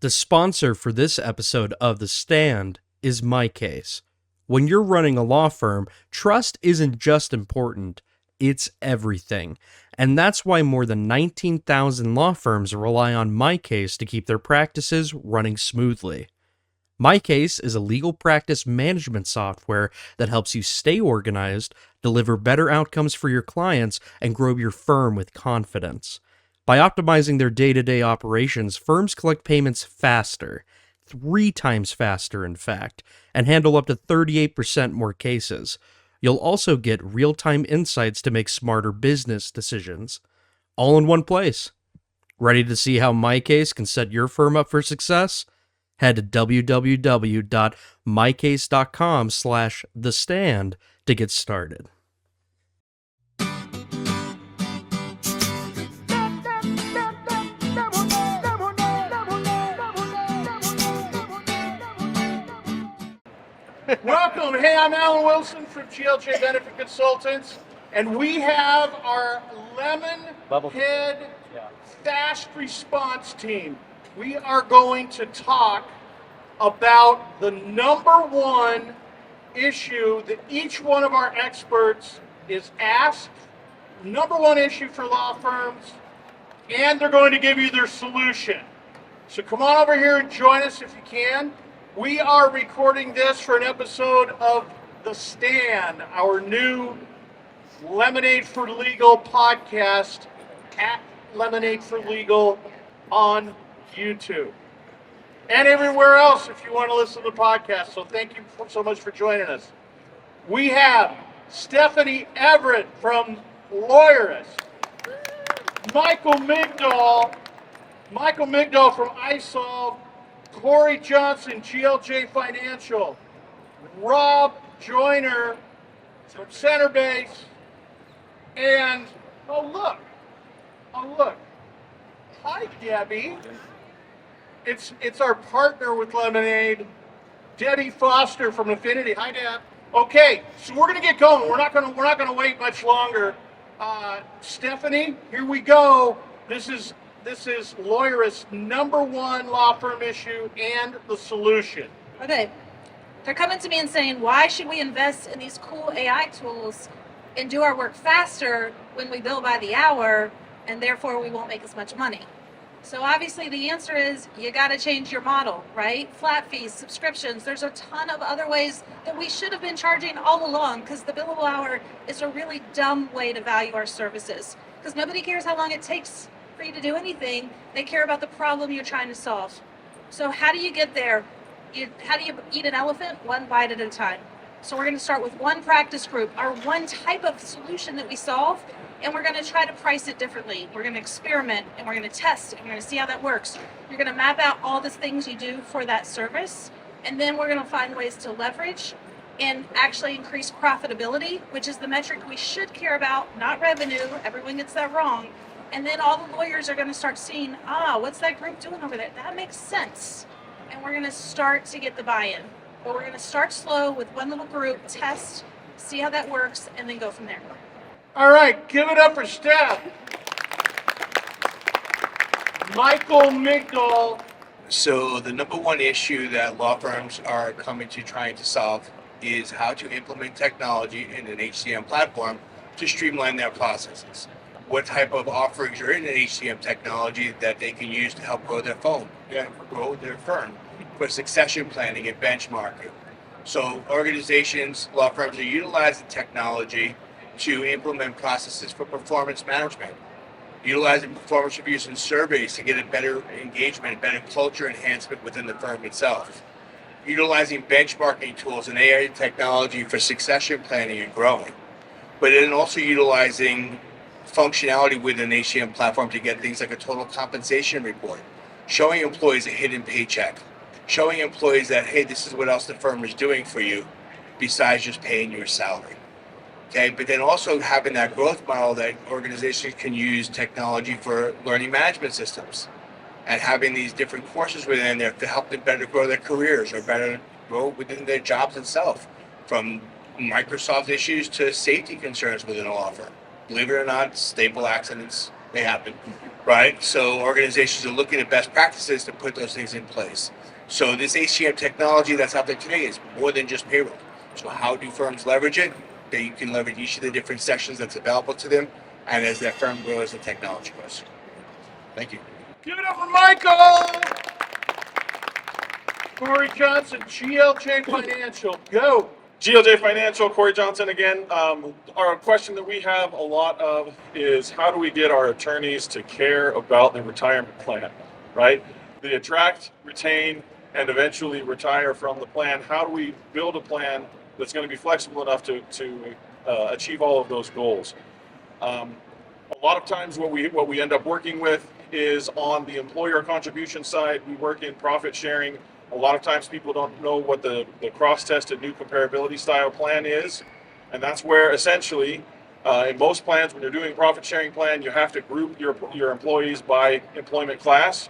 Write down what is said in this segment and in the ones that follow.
The sponsor for this episode of The Stand is MyCase. When you're running a law firm, trust isn't just important, it's everything. And that's why more than 19,000 law firms rely on MyCase to keep their practices running smoothly. MyCase is a legal practice management software that helps you stay organized, deliver better outcomes for your clients, and grow your firm with confidence. By optimizing their day-to-day operations, firms collect payments faster, 3 times faster in fact, and handle up to 38% more cases. You'll also get real-time insights to make smarter business decisions, all in one place. Ready to see how MyCase can set your firm up for success? Head to www.mycase.com/thestand to get started. Welcome. Hey, I'm Alan Wilson from GLJ Benefit Consultants, and we have our Lemonhead fast response team. We are going to talk about the number one issue that each one of our experts is asked, number one issue for law firms, and they're going to give you their solution. So come on over here and join us if you can. We are recording this for an episode of The Stand, our new Lemonade for Legal podcast at Lemonade for Legal on YouTube and everywhere else if you want to listen to the podcast. So thank you so much for joining us. We have Stephanie Everett from Lawyerist, Michael Migdol from isolved, Corry Johnson, GLJ Financial, Rob Joyner from Centerbase, and oh look, hi Debbie. It's our partner with Lemonade, Debbie Foster from Affinity. Hi Deb. Okay, so we're gonna get going. We're not gonna wait much longer. Stephanie, here we go. This is Lawyerist's number one law firm issue and the solution. Okay, they're coming to me and saying, why should we invest in these cool AI tools and do our work faster when we bill by the hour and therefore we won't make as much money? So obviously the answer is you got to change your model, right? Flat fees, subscriptions, there's a ton of other ways that we should have been charging all along, because the billable hour is a really dumb way to value our services, because nobody cares how long it takes for you to do anything. They care about the problem you're trying to solve. So how do you get there? How do you eat an elephant? One bite at a time. So we're going to start with one practice group, our one type of solution that we solve, and we're going to try to price it differently. We're going to experiment, and we're going to test, and we're going to see how that works. You're going to map out all the things you do for that service, and then we're going to find ways to leverage and actually increase profitability, which is the metric we should care about, not revenue. Everyone gets that wrong. And then all the lawyers are going to start seeing, what's that group doing over there? That makes sense. And we're going to start to get the buy-in. But we're going to start slow with one little group, test, see how that works, and then go from there. All right, give it up for Steph. Michael Migdol. So the number one issue that law firms are coming to trying to solve is how to implement technology in an HCM platform to streamline their processes. What type of offerings are in an HCM technology that they can use to help grow their firm for succession planning and benchmarking. So organizations, law firms are utilizing technology to implement processes for performance management, utilizing performance reviews and surveys to get a better engagement, better culture enhancement within the firm itself, utilizing benchmarking tools and AI technology for succession planning and growing, but then also utilizing functionality within an HCM platform to get things like a total compensation report, showing employees a hidden paycheck, showing employees that, hey, this is what else the firm is doing for you besides just paying your salary. Okay, but then also having that growth model that organizations can use technology for learning management systems and having these different courses within there to help them better grow their careers or better grow within their jobs itself, from Microsoft issues to safety concerns within a law firm. Believe it or not, staple accidents, they happen. right? So organizations are looking at best practices to put those things in place. So this HCM technology that's out there today is more than just payroll. So how do firms leverage it? They can leverage each of the different sections that's available to them, and as that firm grows, the technology grows. Thank you. Give it up for Michael! Corry Johnson, GLJ Financial, go! GLJ Financial, Corry Johnson again. Our question that we have a lot of is how do we get our attorneys to care about the retirement plan, right? They attract, retain, and eventually retire from the plan. How do we build a plan that's going to be flexible enough to achieve all of those goals? A lot of times what we end up working with is on the employer contribution side. We work in profit sharing. A lot of times people don't know what the cross-tested new comparability style plan is. And that's where essentially, in most plans, when you're doing a profit sharing plan, you have to group your employees by employment class.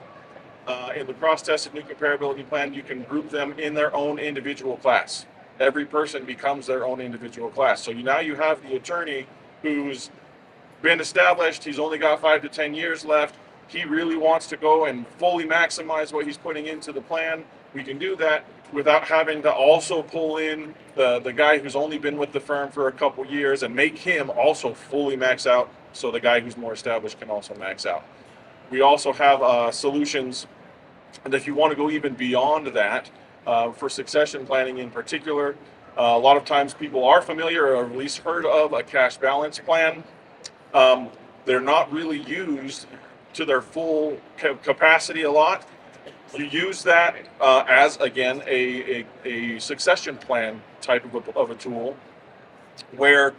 In the cross-tested new comparability plan, you can group them in their own individual class. Every person becomes their own individual class. So now you have the attorney who's been established, he's only got 5 to 10 years left. He really wants to go and fully maximize what he's putting into the plan. We can do that without having to also pull in the guy who's only been with the firm for a couple years and make him also fully max out so the guy who's more established can also max out. We also have solutions, and if you want to go even beyond that, for succession planning in particular, a lot of times people are familiar or at least heard of a cash balance plan. They're not really used to their full capacity a lot. You use that as, again, a succession plan type of a tool where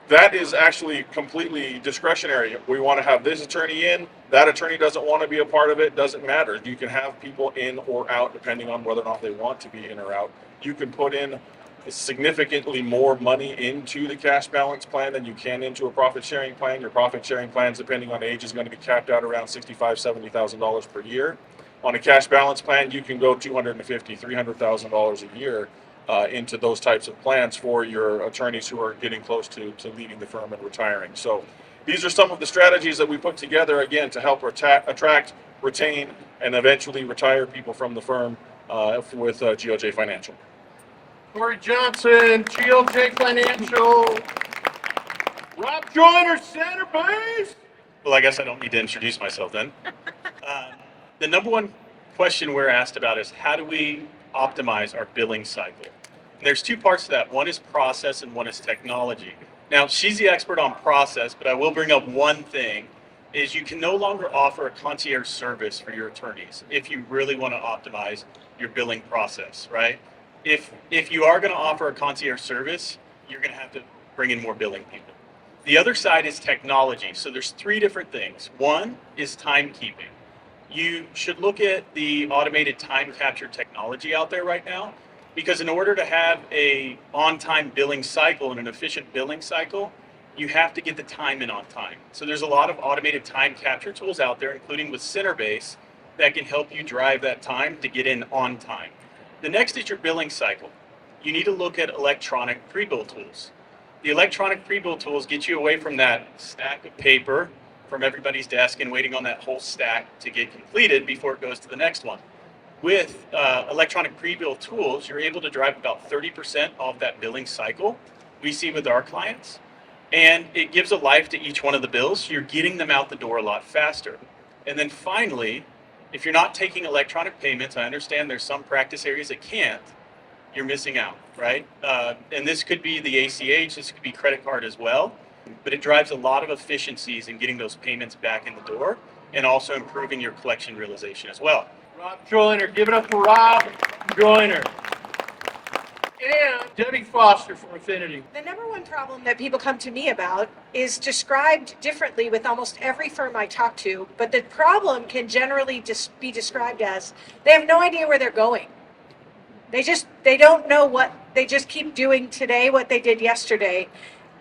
that is actually completely discretionary. We want to have this attorney in, that attorney doesn't want to be a part of it, doesn't matter. You can have people in or out depending on whether or not they want to be in or out. You can put in significantly more money into the cash balance plan than you can into a profit sharing plan. Your profit sharing plans, depending on age, is going to be capped out around $65,000, $70,000 per year. On a cash balance plan, you can go $250,000, $300,000 a year into those types of plans for your attorneys who are getting close to leaving the firm and retiring. So these are some of the strategies that we put together, again, to help attract, retain, and eventually retire people from the firm with GLJ Financial. Corry Johnson, GLJ Financial. Rob Joyner, Centerbase. Well, I guess I don't need to introduce myself then. The number one question we're asked about is how do we optimize our billing cycle? And there's two parts to that. One is process and one is technology. Now, she's the expert on process, but I will bring up one thing, is you can no longer offer a concierge service for your attorneys if you really want to optimize your billing process, right? If you are going to offer a concierge service, you're going to have to bring in more billing people. The other side is technology. So there's three different things. One is timekeeping. You should look at the automated time capture technology out there right now, because in order to have a on-time billing cycle and an efficient billing cycle, you have to get the time in on time. So there's a lot of automated time capture tools out there, including with Centerbase, that can help you drive that time to get in on time. The next is your billing cycle. You need to look at electronic pre-bill tools. The electronic pre-bill tools get you away from that stack of paper from everybody's desk and waiting on that whole stack to get completed before it goes to the next one. With electronic pre-bill tools, you're able to drive about 30% off that billing cycle we see with our clients. And it gives a life to each one of the bills. You're getting them out the door a lot faster. And then finally, if you're not taking electronic payments, I understand there's some practice areas that can't, you're missing out, right? And this could be the ACH, this could be credit card as well, but it drives a lot of efficiencies in getting those payments back in the door and also improving your collection realization as well. Rob Joyner, give it up for Rob Joyner. And Debbie Foster from Affinity. The number one problem that people come to me about is described differently with almost every firm I talk to, but the problem can generally just be described as they have no idea where they're going. They don't know what, they just keep doing today what they did yesterday,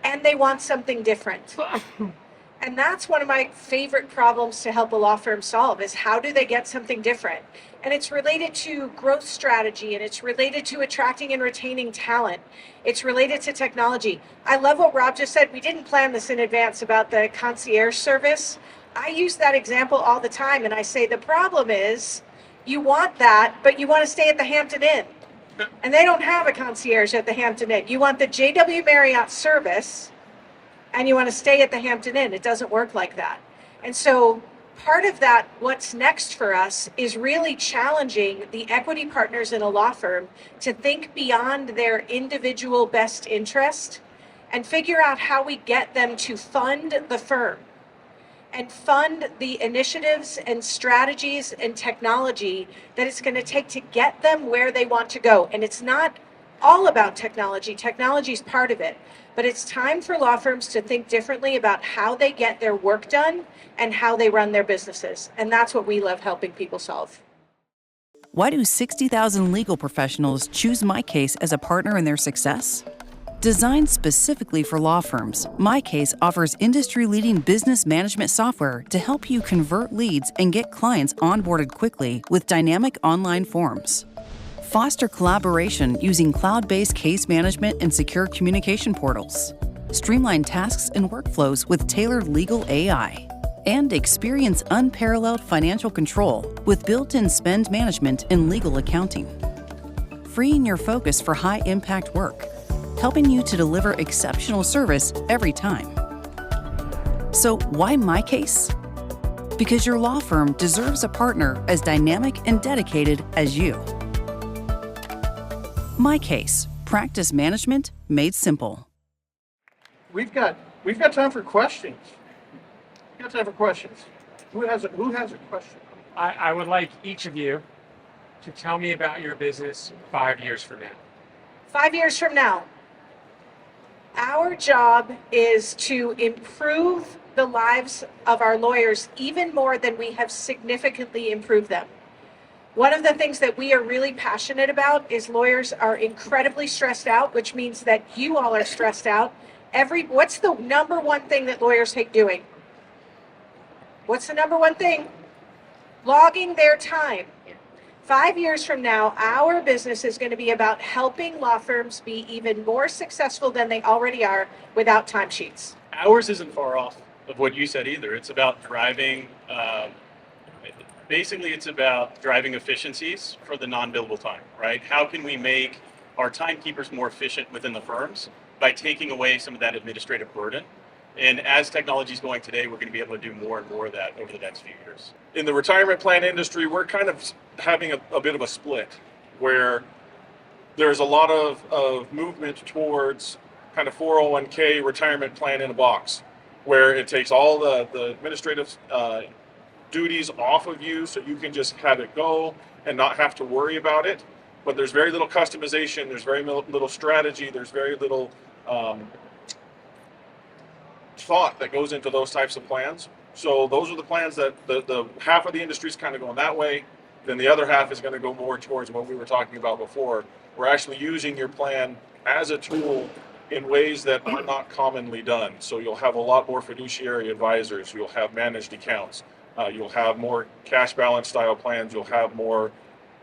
and they want something different. And that's one of my favorite problems to help a law firm solve, is how do they get something different? And it's related to growth strategy, and it's related to attracting and retaining talent. It's related to technology. I love what Rob just said. We didn't plan this in advance about the concierge service. I use that example all the time, and I say the problem is you want that, but you want to stay at the Hampton Inn. And they don't have a concierge at the Hampton Inn. You want the JW Marriott service, and you want to stay at the Hampton Inn. It doesn't work like that. And so part of that, what's next for us, is really challenging the equity partners in a law firm to think beyond their individual best interest and figure out how we get them to fund the firm and fund the initiatives and strategies and technology that it's going to take to get them where they want to go. And it's not all about technology. Technology is part of it. But it's time for law firms to think differently about how they get their work done and how they run their businesses. And that's what we love helping people solve. Why do 60,000 legal professionals choose MyCase as a partner in their success? Designed specifically for law firms, MyCase offers industry-leading business management software to help you convert leads and get clients onboarded quickly with dynamic online forms. Foster collaboration using cloud-based case management and secure communication portals. Streamline tasks and workflows with tailored legal AI. And experience unparalleled financial control with built-in spend management and legal accounting. Freeing your focus for high-impact work, helping you to deliver exceptional service every time. So why MyCase? Because your law firm deserves a partner as dynamic and dedicated as you. MyCase, practice management made simple. We've got time for questions. We've got time for questions. Who has a question? I would like each of you to tell me about your business 5 years from now. 5 years from now, our job is to improve the lives of our lawyers even more than we have significantly improved them. One of the things that we are really passionate about is lawyers are incredibly stressed out, which means that you all are stressed out. What's the number one thing that lawyers hate doing? What's the number one thing? Logging their time. 5 years from now, our business is going to be about helping law firms be even more successful than they already are without timesheets. Ours isn't far off of what you said either. It's about driving, basically it's about driving efficiencies for the non-billable time, right? How can we make our timekeepers more efficient within the firms by taking away some of that administrative burden? And as technology is going today, we're going to be able to do more and more of that over the next few years. In the retirement plan industry, we're kind of having a bit of a split where there's a lot of movement towards kind of 401k retirement plan in a box, where it takes all the administrative duties off of you so you can just have it go and not have to worry about it. But there's very little customization, there's very little strategy, there's very little thought that goes into those types of plans. So those are the plans that the half of the industry is kind of going that way. Then the other half is going to go more towards what we were talking about before. We're actually using your plan as a tool in ways that are not commonly done. So you'll have a lot more fiduciary advisors. You'll have managed accounts. You'll have more cash balance style plans. You'll have more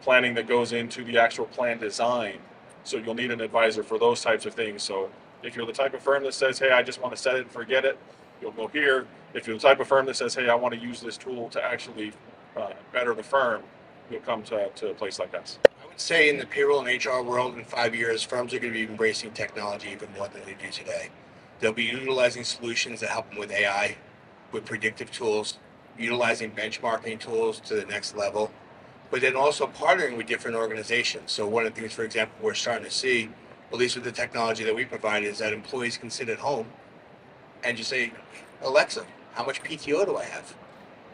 planning that goes into the actual plan design. So you'll need an advisor for those types of things. So if you're the type of firm that says, hey, I just want to set it and forget it, you'll go here. If you're the type of firm that says, hey, I want to use this tool to actually better the firm, you'll come to a place like us. I would say in the payroll and HR world in 5 years, firms are going to be embracing technology even more than they do today. They'll be utilizing solutions that help them with AI, with predictive tools, utilizing benchmarking tools to the next level, but then also partnering with different organizations. So one of the things, for example, we're starting to see, at least with the technology that we provide, is that employees can sit at home and just say, Alexa, how much PTO do I have?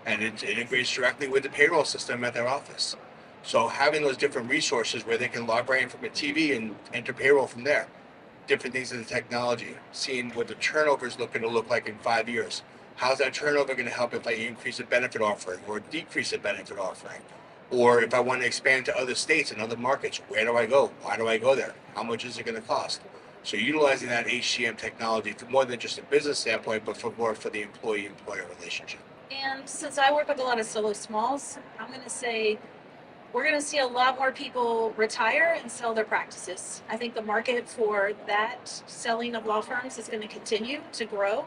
And it integrates directly with the payroll system at their office. So having those different resources where they can log right in from a TV and enter payroll from there, different things in the technology, seeing what the turnover is looking to look like in 5 years. How's that turnover going to help if I increase a benefit offering or decrease a benefit offering? Or if I want to expand to other states and other markets, where do I go? Why do I go there? How much is it going to cost? So utilizing that HCM technology for more than just a business standpoint, but for more for the employee-employer relationship. And since I work with a lot of solo smalls, I'm going to say we're going to see a lot more people retire and sell their practices. I think the market for that selling of law firms is going to continue to grow.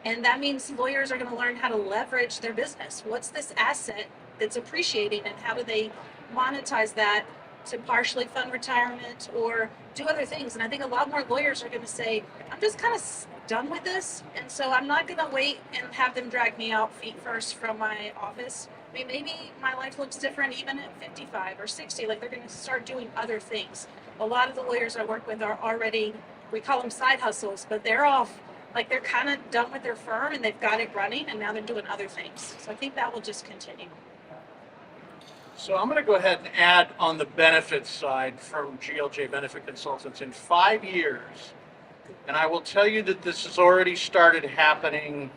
And that means lawyers are going to learn how to leverage their business. What's this asset that's appreciating, and how do they monetize that to partially fund retirement or do other things? And I think a lot more lawyers are going to say, I'm just kind of done with this, and so I'm not going to wait and have them drag me out feet first from my office. I mean, maybe my life looks different even at 55 or 60. Like, they're going to start doing other things. A lot of the lawyers I work with are already, we call them side hustles, but they're off. Like, they're kind of done with their firm and they've got it running, and now they're doing other things. So I think that will just continue. So I'm going to go ahead and add on the benefits side from GLJ Benefit Consultants in 5 years. And I will tell you that this has already started happening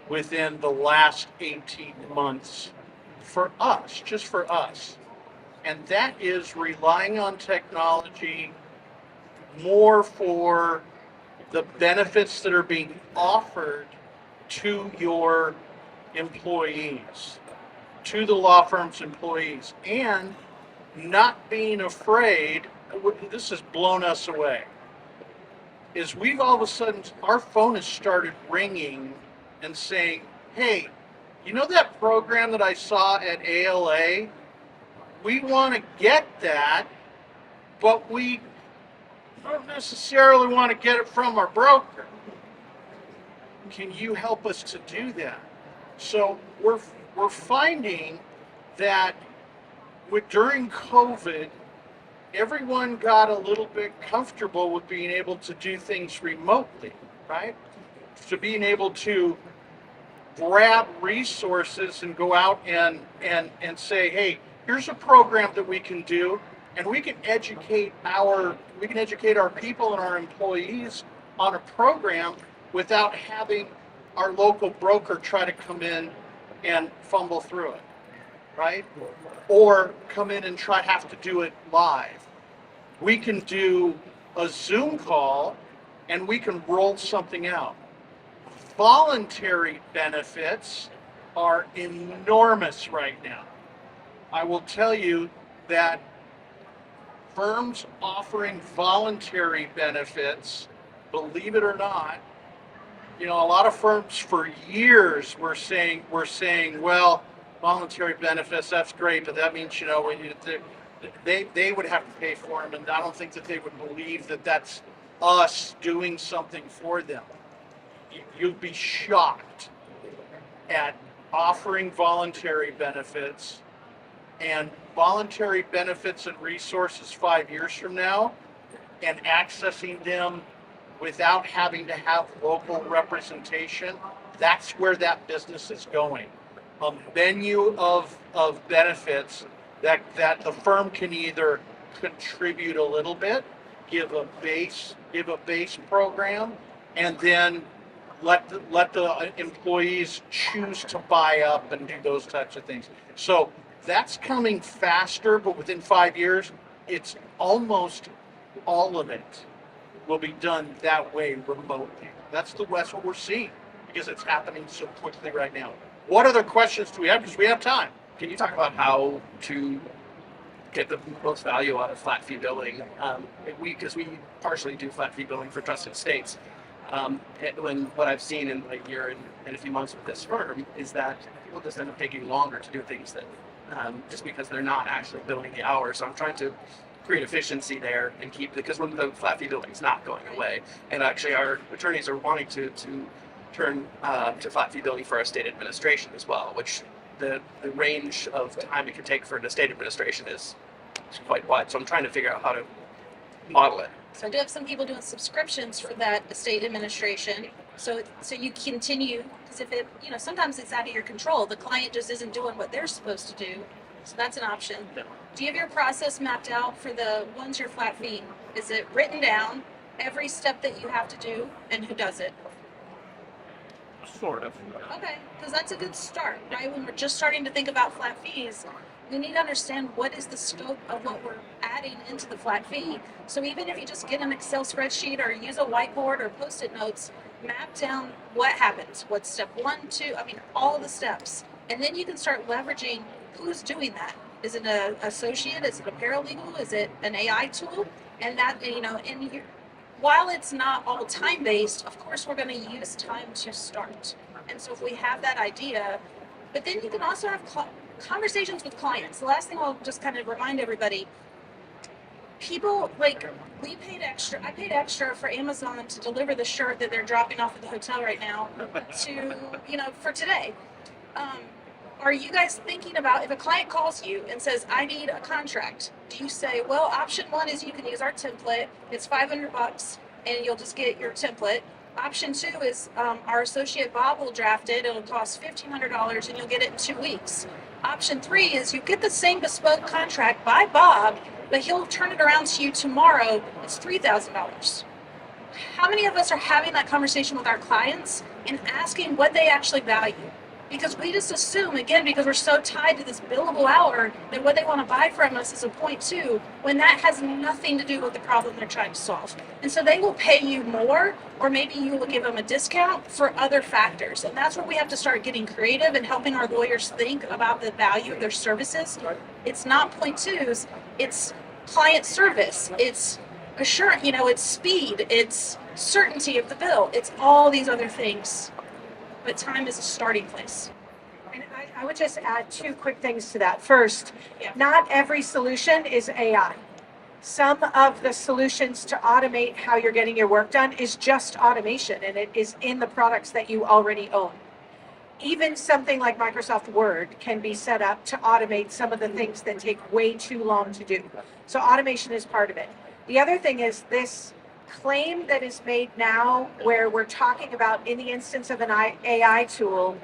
within the last 18 months for us, just for us. And that is relying on technology more for the benefits that are being offered to your employees, to the law firm's employees, and not being afraid. This has blown us away. Is we've all of a sudden, our phone has started ringing and saying, hey, you know that program that I saw at ALA? We want to get that, but we don't necessarily want to get it from our broker. Can you help us to do that? So we're finding that during COVID, everyone got a little bit comfortable with being able to do things remotely, right? To being able to grab resources and go out and say, hey, here's a program that we can do, and we can educate our people and our employees on a program without having our local broker try to come in and fumble through it, right? Or come in and have to do it live. We can do a Zoom call and we can roll something out. Voluntary benefits are enormous right now. I will tell you that firms offering voluntary benefits, believe it or not, a lot of firms for years were saying, well, voluntary benefits, that's great, but that means, they would have to pay for them, and I don't think that they would believe that that's us doing something for them. You'd be shocked at offering voluntary benefits and resources 5 years from now, and accessing them without having to have local representation. That's where that business is going. A menu of benefits that the firm can either contribute a little bit, give a base program, and then let the employees choose to buy up and do those types of things. So that's coming faster, but within 5 years, it's almost all of it will be done that way remotely. That's what we're seeing, because it's happening so quickly right now. What other questions do we have? Because we have time. Can you talk about how to get the most value out of flat fee billing? Because we partially do flat fee billing for trusted estates. What I've seen in a year and a few months with this firm is that people just end up taking longer to do things that just because they're not actually billing the hours. So I'm trying to create efficiency there and because when the flat fee billing is not going away, and actually our attorneys are wanting to turn to flat fee billing for our estate administration as well, which the range of time it can take for an estate administration is quite wide. So I'm trying to figure out how to model it. So I do have some people doing subscriptions for that estate administration. So you continue, because if it, sometimes it's out of your control. The client just isn't doing what they're supposed to do. So that's an option. Yeah. Do you have your process mapped out for the ones you're flat fee? Is it written down, every step that you have to do, and who does it? Sort of. Okay, because that's a good start, right? When we're just starting to think about flat fees, we need to understand what is the scope of what we're adding into the flat fee. So even if you just get an Excel spreadsheet or use a whiteboard or Post-it notes, map down what happens, what's step 1, 2, all of the steps. And then you can start leveraging who's doing that. Is it an associate? Is it a paralegal? Is it an AI tool? And that, and while it's not all time-based, of course, we're going to use time to start. And so if we have that idea, but then you can also have conversations with clients. The last thing I'll just kind of remind everybody, people, like, I paid extra for Amazon to deliver the shirt that they're dropping off at the hotel right now to, for today. Are you guys thinking about, if a client calls you and says, I need a contract, do you say, well, option one is you can use our template, it's $500 and you'll just get your template. Option two is our associate Bob will draft it, it'll cost $1,500 and you'll get it in 2 weeks. Option three is you get the same bespoke contract by Bob, but he'll turn it around to you tomorrow, it's $3,000. How many of us are having that conversation with our clients and asking what they actually value? Because we just assume, again, because we're so tied to this billable hour, that what they want to buy from us is a 0.2, when that has nothing to do with the problem they're trying to solve. And so they will pay you more, or maybe you will give them a discount for other factors. And that's where we have to start getting creative and helping our lawyers think about the value of their services. It's not 0.2s, it's client service, it's assurance, it's speed, it's certainty of the bill, it's all these other things. But time is a starting place. And I would just add 2 quick things to that. First, not every solution is AI. Some of the solutions to automate how you're getting your work done is just automation, and it is in the products that you already own. Even something like Microsoft Word can be set up to automate some of the things that take way too long to do. So automation is part of it. The other thing is this claim that is made now, where we're talking about, in the instance of an AI tool,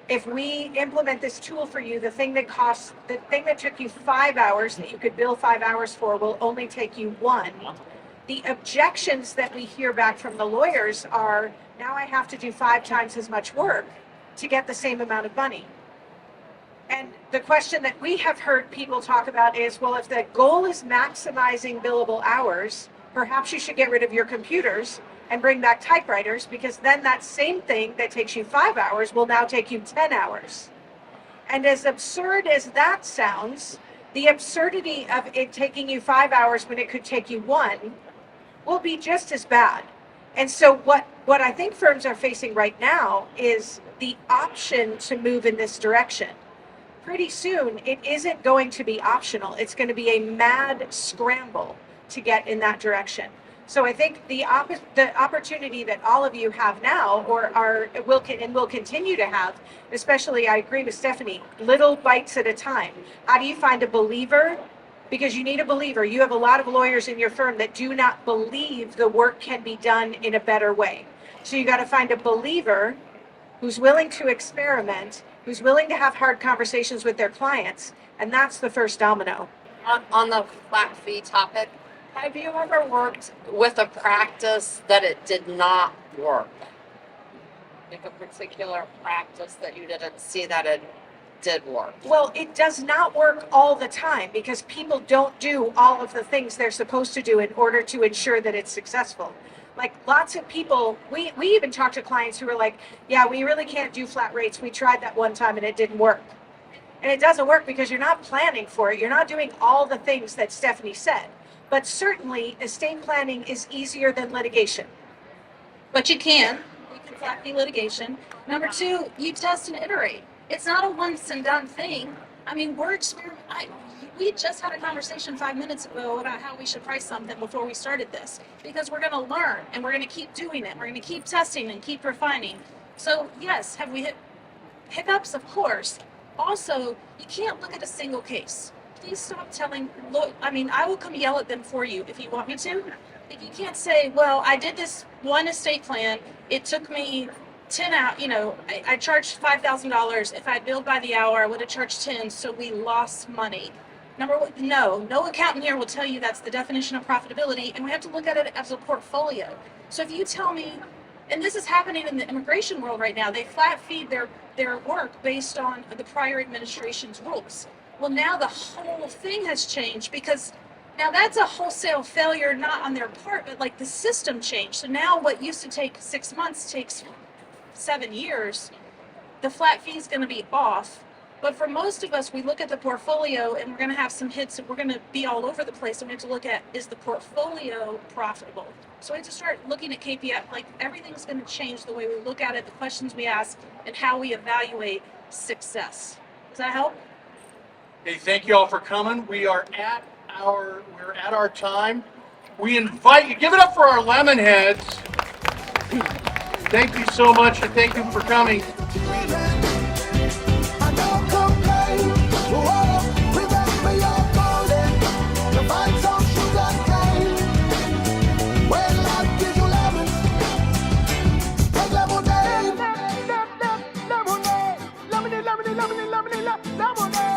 if we implement this tool for you, the thing that took you 5 hours that you could bill 5 hours for will only take you 1. The objections that we hear back from the lawyers are, now I have to do 5 times as much work to get the same amount of money. And the question that we have heard people talk about is, well, if the goal is maximizing billable hours, perhaps you should get rid of your computers and bring back typewriters, because then that same thing that takes you 5 hours will now take you 10 hours. And as absurd as that sounds, the absurdity of it taking you 5 hours when it could take you 1 will be just as bad. And so what I think firms are facing right now is the option to move in this direction. Pretty soon, it isn't going to be optional. It's going to be a mad scramble to get in that direction. So I think the opportunity that all of you have now, or will continue to have, especially, I agree with Stephanie, little bites at a time. How do you find a believer? Because you need a believer. You have a lot of lawyers in your firm that do not believe the work can be done in a better way. So you got to find a believer who's willing to experiment, who's willing to have hard conversations with their clients, and that's the first domino. On the flat fee topic, have you ever worked with a practice that it did not work? Like a particular practice that you didn't see that it did work? Well, it does not work all the time, because people don't do all of the things they're supposed to do in order to ensure that it's successful. Like, lots of people, we even talk to clients who are like, yeah, we really can't do flat rates. We tried that one time and it didn't work. And it doesn't work because you're not planning for it. You're not doing all the things that Stephanie said. But certainly, estate planning is easier than litigation. But you can flat fee litigation. Number 2, you test and iterate. It's not a once and done thing. I mean, we just had a conversation 5 minutes ago about how we should price something before we started this, because we're going to learn and we're going to keep doing it. We're going to keep testing and keep refining. So yes, have we hit hiccups? Of course. Also, you can't look at a single case. Please stop telling, I will come yell at them for you if you want me to. If you can't say, well, I did this one estate plan, it took me 10 out, I charged $5,000. If I billed by the hour, I would have charged 10, so we lost money. Number one, no accountant here will tell you that's the definition of profitability, and we have to look at it as a portfolio. So if you tell me, and this is happening in the immigration world right now, they flat feed their work based on the prior administration's rules. Well, now the whole thing has changed, because now that's a wholesale failure, not on their part, but like the system changed. So now what used to take 6 months takes 7 years. The flat fee is going to be off. But for most of us, we look at the portfolio and we're going to have some hits and we're going to be all over the place. And we have to look at, is the portfolio profitable? So we have to start looking at KPI, like everything's going to change the way we look at it, the questions we ask, and how we evaluate success. Does that help? Hey, thank you all for coming. We're at our time. We invite you, give it up for our Lemonheads. Thank you so much, and thank you for coming. Lemonade.